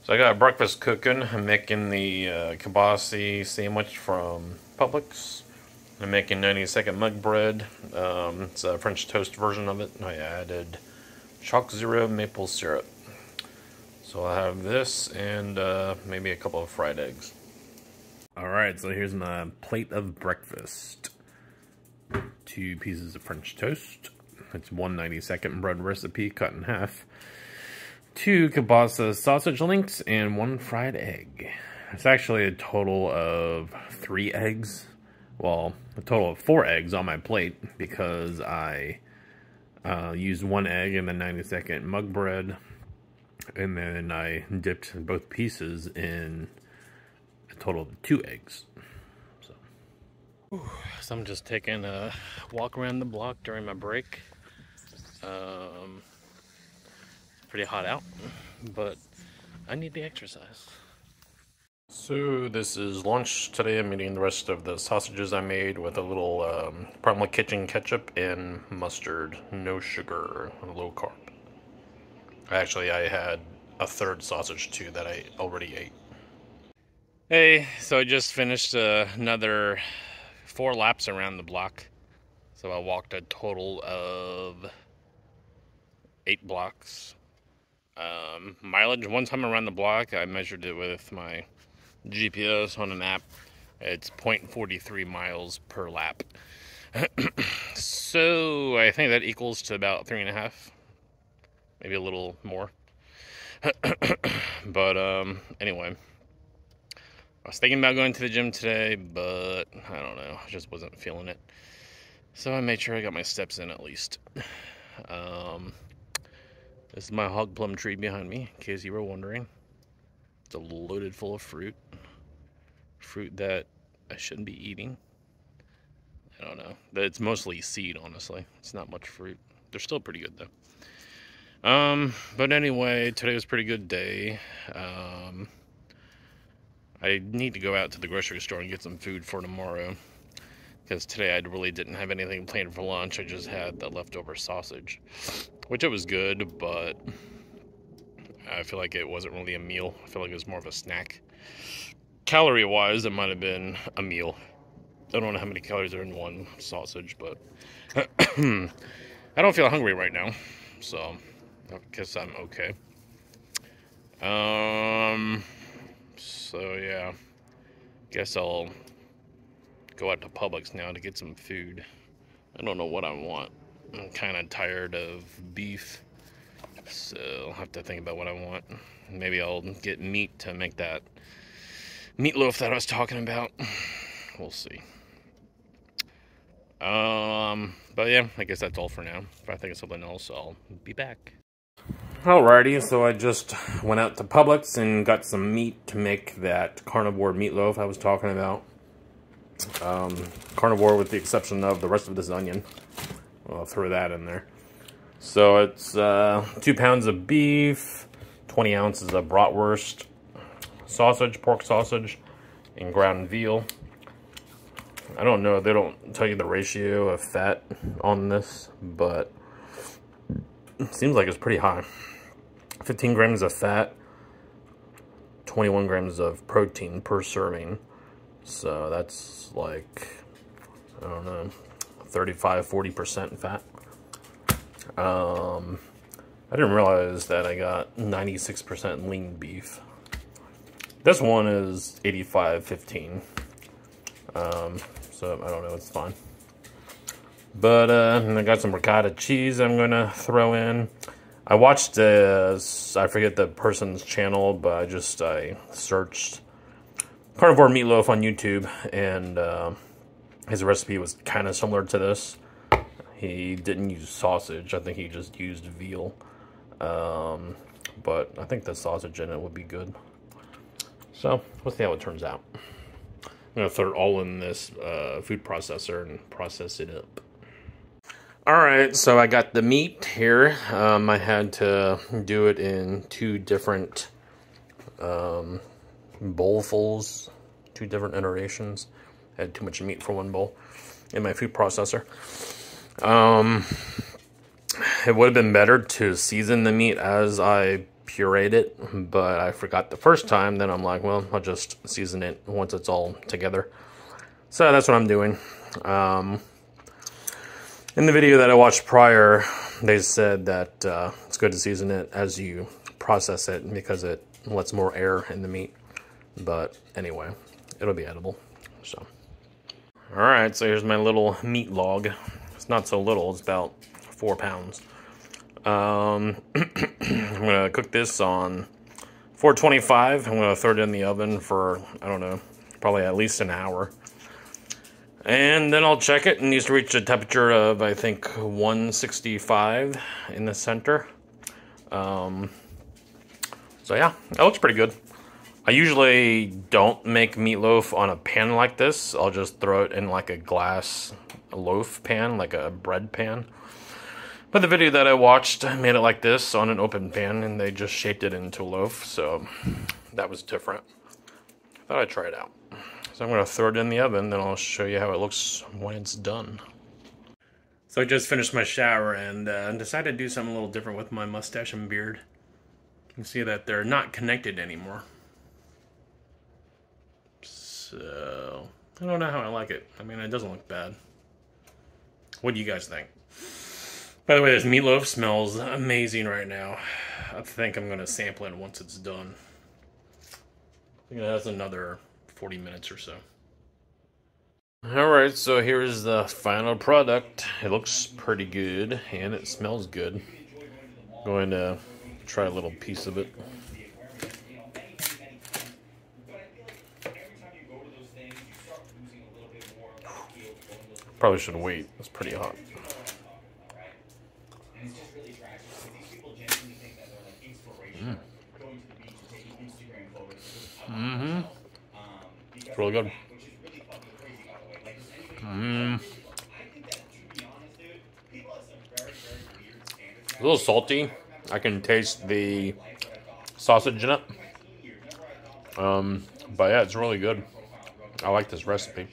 So I got breakfast cooking. I'm making the kielbasa sandwich from Publix. I'm making 90-second mug bread. It's a French toast version of it. I added chalk zero maple syrup. So I'll have this and maybe a couple of fried eggs. Alright, so here's my plate of breakfast. 2 pieces of French toast. It's 1 90-second bread recipe cut in half. 2 kielbasa sausage links and 1 fried egg. It's actually a total of 3 eggs. Well, a total of 4 eggs on my plate because I used 1 egg in the 90-second mug bread, and then I dipped both pieces in a total of 2 eggs. So I'm just taking a walk around the block during my break. It's pretty hot out, but I need the exercise. So this is lunch today. I'm eating the rest of the sausages I made with a little Parma kitchen ketchup and mustard, no sugar, low carb. Actually, I had a third sausage too that I already ate. Hey, so I just finished another 4 laps around the block. So I walked a total of 8 blocks. Mileage, one time around the block, I measured it with my GPS on an app. It's 0.43 miles per lap. So I think that equals to about 3.5, maybe a little more. But anyway, I was thinking about going to the gym today, but I don't know, I just wasn't feeling it. So I made sure I got my steps in at least. This is my hog plum tree behind me, in case you were wondering. It's loaded full of fruit. Fruit that I shouldn't be eating. I don't know. It's mostly seed, honestly. It's not much fruit. They're still pretty good, though. But anyway, today was a pretty good day. I need to go out to the grocery store and get some food for tomorrow. Because today I really didn't have anything planned for lunch. I just had the leftover sausage, which it was good, but I feel like it wasn't really a meal. I feel like it was more of a snack. Calorie-wise, it might have been a meal. I don't know how many calories are in one sausage, but I don't feel hungry right now, so I guess I'm okay. So yeah, guess I'll go out to Publix now to get some food. I don't know what I want. I'm kind of tired of beef, so I'll have to think about what I want. Maybe I'll get meat to make that meatloaf that I was talking about. We'll see. But yeah, I guess that's all for now. If I think of something else, I'll be back. Alrighty, so I just went out to Publix and got some meat to make that carnivore meatloaf I was talking about. Carnivore with the exception of the rest of this onion. I'll throw that in there. So it's 2 pounds of beef, 20 ounces of bratwurst, sausage, pork sausage, and ground veal. I don't know, they don't tell you the ratio of fat on this, but it seems like it's pretty high. 15 grams of fat, 21 grams of protein per serving. So that's like, I don't know, 35-40% fat. I didn't realize that I got 96% lean beef. This one is 85-15. So I don't know, it's fine. But I got some ricotta cheese I'm gonna throw in. I watched I forget the person's channel, but I searched carnivore meatloaf on YouTube, and his recipe was kind of similar to this. He didn't use sausage. I think he just used veal. But I think the sausage in it would be good. So we'll see how it turns out. I'm gonna throw it all in this food processor and process it up. Alright, so I got the meat here. I had to do it in 2 different bowlfuls, 2 different iterations. I had too much meat for 1 bowl in my food processor. It would have been better to season the meat as I pureed it, but I forgot the first time. Then I'm like, well, I'll just season it once it's all together. So that's what I'm doing. In the video that I watched prior, they said that it's good to season it as you process it because it lets more air in the meat. But anyway, it'll be edible. So, all right. So here's my little meat log. It's not so little. It's about 4 pounds. I'm gonna cook this on 425. I'm gonna throw it in the oven for, I don't know, probably at least an hour. And then I'll check it. It needs to reach a temperature of, I think, 165 in the center. So yeah, that looks pretty good. I usually don't make meatloaf on a pan like this. I'll just throw it in like a glass loaf pan, like a bread pan. But the video that I watched made it like this on an open pan, and they just shaped it into a loaf. So that was different. I thought I'd try it out. So I'm going to throw it in the oven, then I'll show you how it looks when it's done. So I just finished my shower and decided to do something a little different with my mustache and beard. You can see that they're not connected anymore. So, I don't know how I like it. I mean, it doesn't look bad. What do you guys think? By the way, this meatloaf smells amazing right now. I think I'm going to sample it once it's done. I think that's another 40 minutes or so. Alright, so here's the final product. It looks pretty good, and it smells good. I'm going to try a little piece of it. Probably should wait. It's pretty hot. It's really good. It's a little salty. I can taste the sausage in it. But yeah, it's really good. I like this recipe.